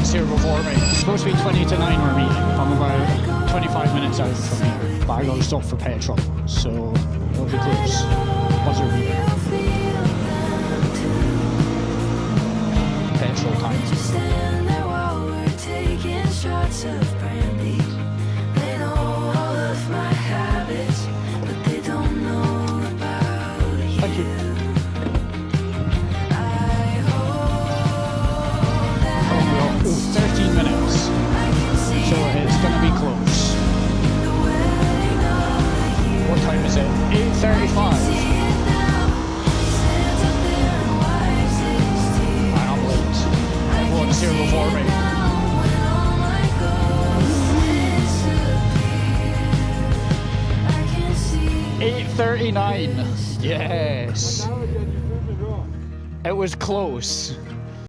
Everyone's here before me. It's supposed to be 20 to 9 we're meeting. I'm about 25 minutes out from here. But I gotta stop for petrol, so it'll be close. Buzzer beater. Petrol time. Thank you. Oh, 13 minutes. So it's gonna be close. What time is it? 8:35. I'm late. Everyone's here before me. 8:39. Yes. It was close.